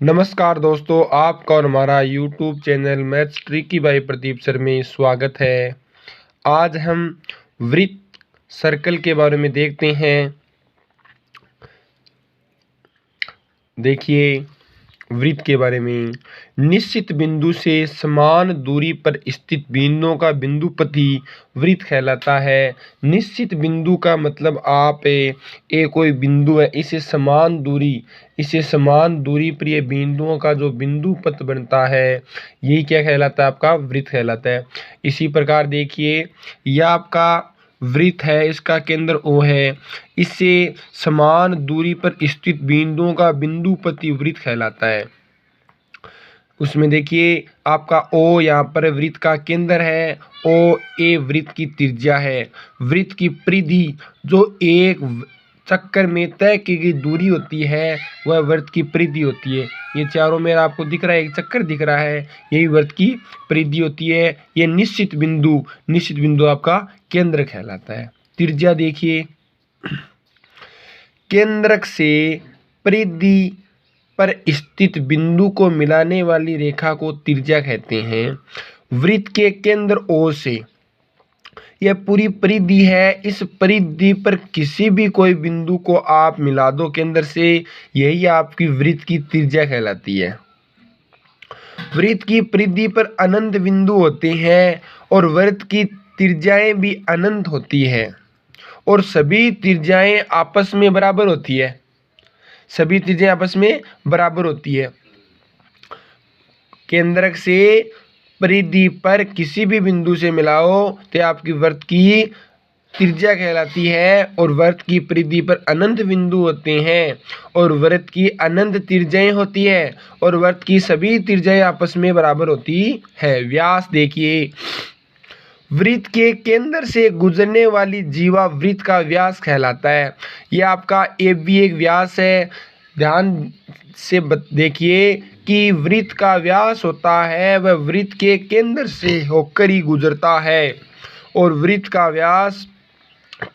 नमस्कार दोस्तों, आपका और हमारा YouTube channel maths tricky by Pradeep sir में स्वागत है। आज हम वृत्त सर्कल के बारे में देखते हैं। देखिए, वृत्त के बारे में निश्चित बिंदु से समान दूरी पर स्थित बिंदुओं का बिंदुपति वृत्त कहलाता है। निश्चित बिंदु का मतलब आप कोई बिंदु है, इसे समान दूरी पर ये बिंदुओं का जो बिंदुपथ बनता है, यही क्या कहलाता है? आपका वृत्त कहलाता है। इसी प्रकार देखिए, यह आपका वृत्त है, इसका केंद्र O है। इससे समान दूरी पर स्थित बिंदुओं का बिंदुपति वृत्त कहलाता है। उसमें देखिए, आपका O यहाँ पर वृत्त का केंद्र है। OA वृत्त की त्रिज्या है। वृत्त की परिधि जो एक चक्कर में तय की गई दूरी होती है, वह वृत्त की परिधि होती है। ये चारों में आपको दिख रहा है, एक चक्कर दिख रहा है, यही वृत्त की परिधि होती है। ये निश्चित बिंदु आपका केंद्र कहलाता है। त्रिज्या देखिए, केंद्रक से परिधि पर स्थित बिंदु को मिलाने वाली रेखा को त्रिज्या कहते हैं। वृत्त के केंद्र O से यह पूरी परिधि है, इस परिधि पर किसी भी कोई बिंदु को आप मिला दो केंद्र से, यही आपकी वृत्त की त्रिज्या कहलाती है। वृत्त की परिधि पर अनंत बिंदु होते हैं और वृत्त की त्रिज्याएं भी अनंत होती है और सभी त्रिज्याएं आपस में बराबर होती है। केंद्रक से परिधि पर किसी भी बिंदु से मिलाओ तो आपकी वृत्त की त्रिज्या कहलाती है। और वृत्त की परिधि पर अनंत बिंदु होते हैं और वृत्त की अनंत त्रिज्याएं होती है और वृत्त की सभी त्रिज्याएं आपस में बराबर होती है। व्यास देखिए, वृत्त के केंद्र से गुजरने वाली जीवा वृत्त का व्यास कहलाता है। यह आपका AB एक व्यास है। ध्यान से देखिए कि वृत्त का व्यास होता है वह वृत्त के केंद्र से होकर ही गुजरता है और वृत्त का व्यास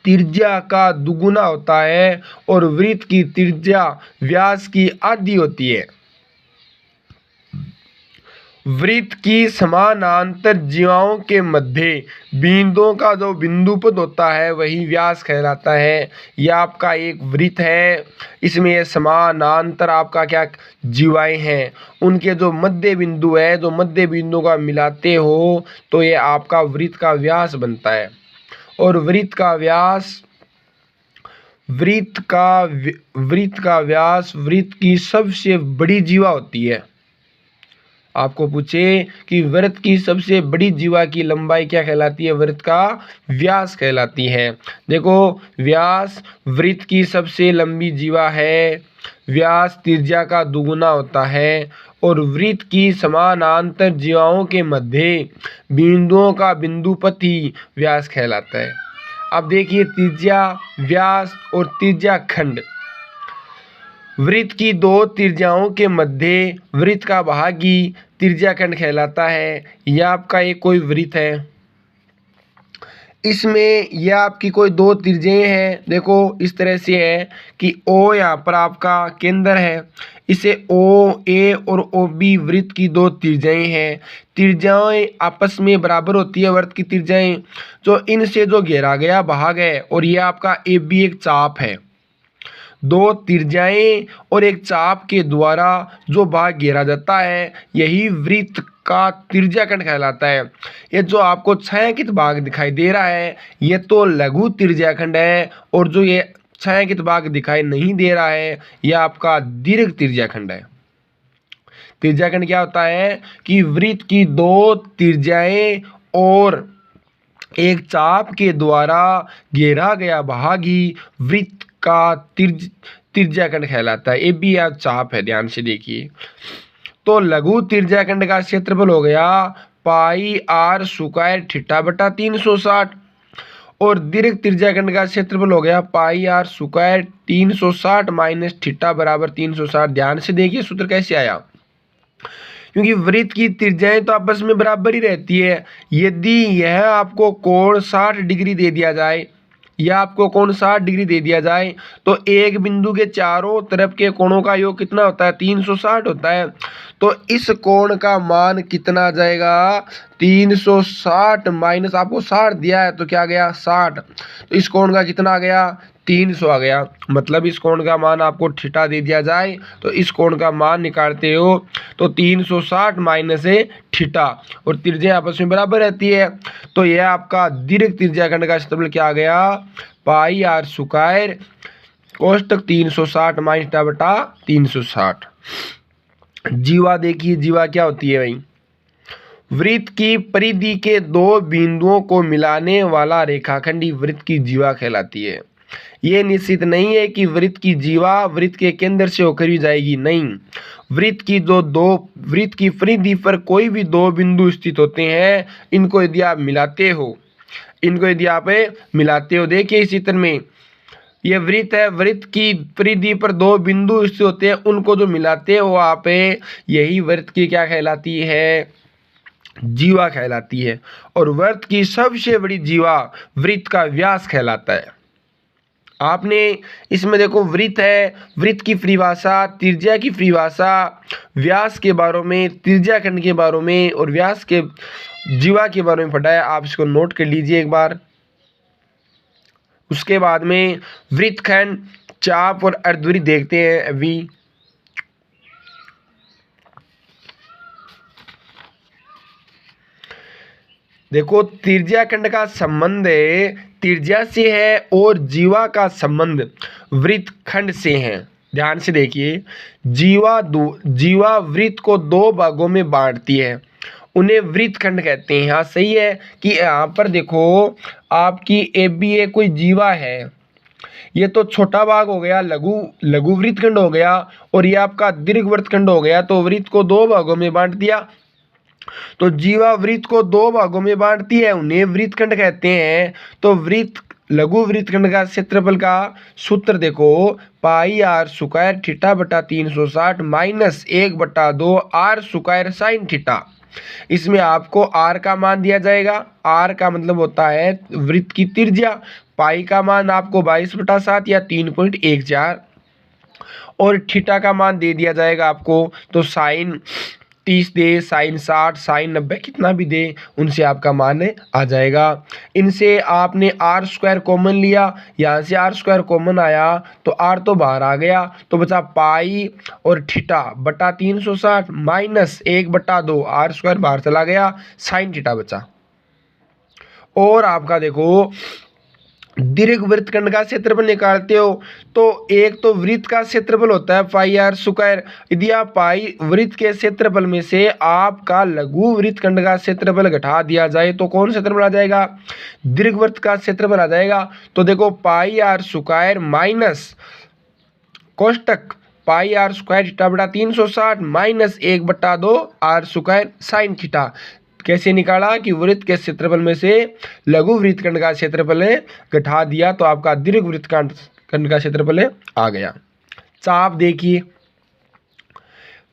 त्रिज्या का दुगुना होता है और वृत्त की त्रिज्या व्यास की आधी होती है। वृत्त की समानांतर जीवाओं के मध्य बिंदुओं का जो बिंदुपथ होता है वही व्यास कहलाता है। यह आपका एक वृत्त है, इसमें ये समानांतर आपका क्या जीवाएं हैं, उनके जो मध्य बिंदु है, जो मध्य बिंदु का मिलाते हो तो ये आपका वृत्त का व्यास बनता है। और वृत्त का व्यास वृत्त की सबसे बड़ी जीवा होती है। आपको पूछे कि वृत्त की सबसे बड़ी जीवा की लंबाई क्या कहलाती है? वृत्त का व्यास कहलाती है। देखो, व्यास वृत्त की सबसे लंबी जीवा है। व्यास त्रिज्या का दुगुना होता है और वृत्त की समानांतर जीवाओं के मध्य बिंदुओं का बिंदुपति व्यास कहलाता है। अब देखिए, त्रिज्या, व्यास और त्रिज्या खंड। वृत्त की दो त्रिज्याओं के मध्य वृत्त का भागी त्रिज्याखंड कहलाता है। यह आपका एक कोई वृत्त है, इसमें यह आपकी कोई दो त्रिज्याएं हैं। देखो, इस तरह से है कि O यहाँ पर आपका केंद्र है, इसे OA और OB वृत्त की दो त्रिज्याएं हैं। त्रिज्याएं आपस में बराबर होती है। वृत्त की त्रिज्याएं जो इनसे जो घेरा गया भाग है, और यह आपका AB एक चाप है। दो त्रिज्याएं और एक चाप के द्वारा जो भाग घेरा जाता है, यही वृत्त का त्रिज्याखंड कहलाता है। ये जो आपको छायांकित भाग दिखाई दे रहा है, ये तो लघु त्रिज्याखंड है, और जो ये छायांकित भाग दिखाई नहीं दे रहा है, यह आपका दीर्घ त्रिज्याखंड है। त्रिज्याखंड क्या होता है कि वृत्त की दो त्रिज्याएं और एक चाप के द्वारा घेरा गया भाग ही वृत्त का त्रिज्याखंड कहलाता है। AB या चाप है, ध्यान से देखिए। तो लघु त्रिज्याखंड का क्षेत्रफल हो गया पाई r स्क्वायर थीटा बटा 360 और दीर्घ त्रिज्याखंड का क्षेत्रफल हो गया पाई r स्क्वायर 360 माइनस थीटा बराबर 360। ध्यान से देखिए सूत्र कैसे आया, क्योंकि वृत्त की त्रिज्याएं तो आपस में बराबर ही रहती है। यदि यह आपको कोण 60 डिग्री दे दिया जाए, या आपको कोण 60 डिग्री दे दिया जाए तो एक बिंदु के चारों तरफ के कोणों का योग कितना होता है 360 होता है। तो इस कोण का मान कितना आ जाएगा 360 माइनस आपको 60 दिया है तो क्या आ गया 60। तो इस कोण का कितना आ गया 300 आ गया। मतलब इस कोण का मान आपको थीटा दे दिया जाए तो इस कोण का मान निकालते हो तो 360 माइनस है थीटा और त्रिज्या आपस में बराबर रहती है। तो यह आपका दीर्घ त्रिज्याखंड का क्षेत्रफल क्या आ गया पाई आर स्क्वायर कोष्टक 360 माइनस थीटा बटा 360। जीवा देखिए जीवा क्या होती है भाई वृत्त की परिधि के दो बिंदुओं को मिलाने वाला रेखाखंडी वृत्त की जीवा कहलाती है। ये निश्चित नहीं है कि वृत्त की जीवा वृत्त के केंद्र से होकर ही जाएगी, नहीं। वृत्त की परिधि पर कोई भी दो बिंदु स्थित होते हैं, इनको यदि आप मिलाते हो देखिए इस चित्र में ये वृत्त है, वृत्त की परिधि पर दो बिंदु स्थित होते हैं, उनको जो मिलाते हो आप यही वृत्त की क्या कहलाती है जीवा कहलाती है। और वृत्त की सबसे बड़ी जीवा वृत्त का व्यास कहलाता है। आपने इसमें देखो वृत्त है, वृत्त की परिभाषा, त्रिज्या की परिभाषा, व्यास के बारे में, त्रिज्याखंड के बारे में और व्यास के जीवा के बारे में पढ़ा है। आप इसको नोट कर लीजिए एक बार। उसके बाद में वृत्तखंड, चाप और अर्धवृत्त देखते हैं अभी। देखो त्रिज्याखंड का संबंध त्रिज्या से है और जीवा का संबंध वृत्तखंड से है। ध्यान से देखिए जीवा वृत्त को दो भागों में बांटती है, उन्हें वृत्तखंड कहते हैं। हाँ सही है कि यहाँ पर देखो आपकी ए कोई जीवा है, ये तो छोटा भाग हो गया लघु वृत्तखंड हो गया और ये आपका दीर्घ वृत्तखंड हो गया। तो वृत्त को दो भागों में बांट दिया। तो जीवा वृत्त को दो भागों में बांटती है, उन्हें वृत्तखंड कहते हैं। तो लघु वृत्तखंड का क्षेत्रफल का सूत्र देखो पाई आर स्क्वायर थीटा बटा 360 minus 1/2 R square sine theta. इसमें आपको आर का मान दिया जाएगा, आर का मतलब होता है वृत्त की त्रिज्या, पाई का मान आपको 22/7 या 3.14 और थीटा का मान दे दिया जाएगा आपको। तो साइन 30 दे, साइन 60, साइन 90 कितना भी दे उनसे आपका मान आ जाएगा। इनसे आपने आर स्क्वायर कॉमन लिया, यहाँ से आर स्क्वायर कॉमन आया तो आर तो बाहर आ गया, तो बचा पाई और थीटा बटा 360 माइनस 1/2 आर स्क्वायर बाहर चला गया, साइन थीटा बचा। और आपका देखो दीर्घ वृत्तखंड का क्षेत्रफल निकालते हो तो एक तो वृत्त का क्षेत्रफल होता है पाई आर स्क्वायर। यदि आप पाई वृत्त के क्षेत्रफल में से आपका लघु वृत्तखंड का क्षेत्रफल घटा दिया जाए तो कौन सा क्षेत्रफल आ जाएगा दीर्घ वृत्त का क्षेत्रफल आ जाएगा। तो देखो पाई आर स्क्वायर माइनस कोष्टक पाई आर स्क्वायर थीटा बटा 360 minus 1/2 R square sine theta. कैसे निकाला कि वृत्त के क्षेत्रफल में से लघु वृत्तखंड का क्षेत्रफल घटा दिया तो आपका दीर्घ वृत्तखंड का क्षेत्रफल आ गया। चाप देखिए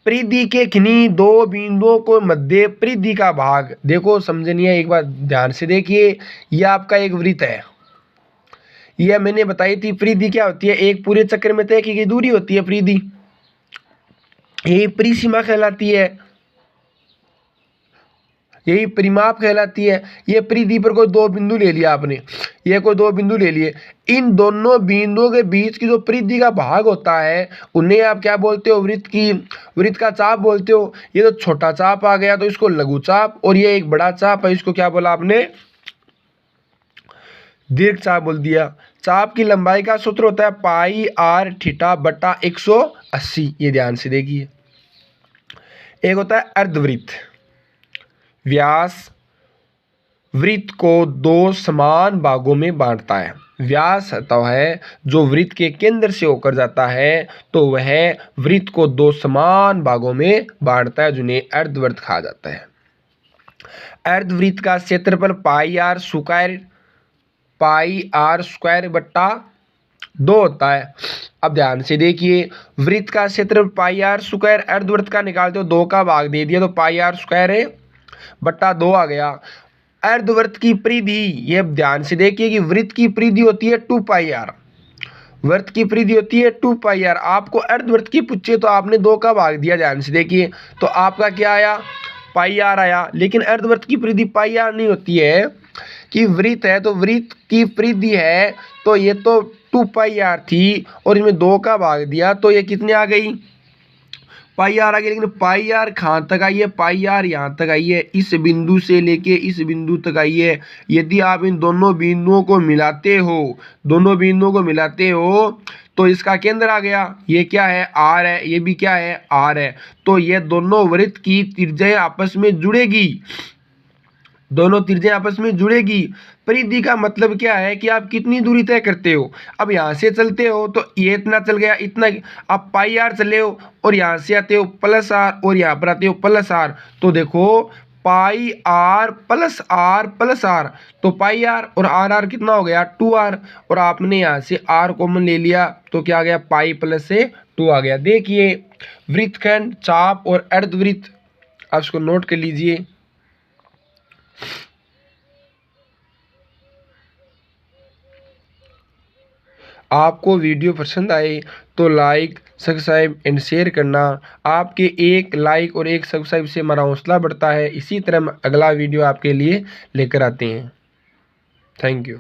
परिधि के किन्हीं दो बिंदुओं को मध्य परिधि का भाग देखो समझनिए एक बार ध्यान से देखिए। यह आपका एक वृत्त है, यह मैंने बताई थी परिधि क्या होती है एक पूरे चक्र में तय की गई दूरी होती है परिधि, यही परिसीमा कहलाती है, यही परिमाप कहलाती है। ये परिधि पर कोई दो बिंदु ले लिया आपने, ये कोई दो बिंदु ले लिए, इन दोनों बिंदुओं के बीच की जो परिधि का भाग होता है उन्हें आप क्या बोलते हो वृत्त का चाप बोलते हो। ये तो छोटा चाप आ गया तो इसको लघु चाप, और ये एक बड़ा चाप है इसको क्या बोला आपने दीर्घ चाप बोल दिया। चाप की लंबाई का सूत्र होता है पाई आर थीटा बटा 180। ये ध्यान से देखिए। एक होता है अर्धवृत्त, व्यास वृत्त को दो समान भागों में बांटता है। व्यास होता है जो वृत्त के केंद्र से होकर जाता है तो वह वृत्त को दो समान भागों में बांटता है जिन्हें अर्धवृत्त कहा जाता है। अर्धवृत्त का क्षेत्रफल पाई आर स्क्वायर बट्टा 2 होता है। अब ध्यान से देखिए वृत्त का क्षेत्रफल पाई आर स्क्वायर, अर्धवृत्त का निकालते हो 2 का भाग दे दिया तो पाई आर स्क्वायर है बट्टा 2 आ गया। अर्धवृत्त की परिधि, ये ध्यान से देखिए कि वृत्त की परिधि होती है 2 पाई आर, वृत्त की परिधि होती है 2 पाई आर। आपको अर्धवृत्त की पूछे तो आपने 2 का भाग दिया, ध्यान से देखिए, तो आपका क्या आया, पाई आर आया। लेकिन अर्धवृत्त की परिधि पाई आर नहीं होती है, कि वृत्त है तो वृत्त की परिधि है, तो ये तो 2 पाई आर थी और इसमें 2 का भाग दिया तो ये कितने आ गई, पाई आर आ गई। लेकिन पाई आर कहाँ तक आई है, पाई आर यहाँ तक आई है, इस बिंदु से लेके इस बिंदु तक आई है। यदि आप इन दोनों बिंदुओं को मिलाते हो, दोनों बिंदुओं को मिलाते हो तो इसका केंद्र आ गया, ये क्या है, आर है, ये भी क्या है, आर है। तो ये दोनों वृत्त की त्रिज्याएं आपस में जुड़ेगी, दोनों त्रिज्याएं आपस में जुड़ेगी। परिधि का मतलब क्या है कि आप कितनी दूरी तय करते हो। अब यहाँ से चलते हो तो ये इतना चल गया, इतना, आप पाई आर चले हो और यहाँ से आते हो प्लस आर और यहाँ पर आते हो प्लस आर, तो देखो पाई आर प्लस आर, तो पाई आर और आर कितना हो गया, 2 आर, और आपने यहाँ से आर कॉमन ले लिया तो क्या आ गया, पाई प्लस से 2 आ गया। देखिए वृत्तखंड, चाप और अर्धवृत्त, आप इसको नोट कर लीजिए। आपको वीडियो पसंद आए तो लाइक, सब्सक्राइब एंड शेयर करना। आपके एक लाइक और एक सब्सक्राइब से हमारा हौसला बढ़ता है। इसी तरह हम अगला वीडियो आपके लिए लेकर आते हैं। Thank you.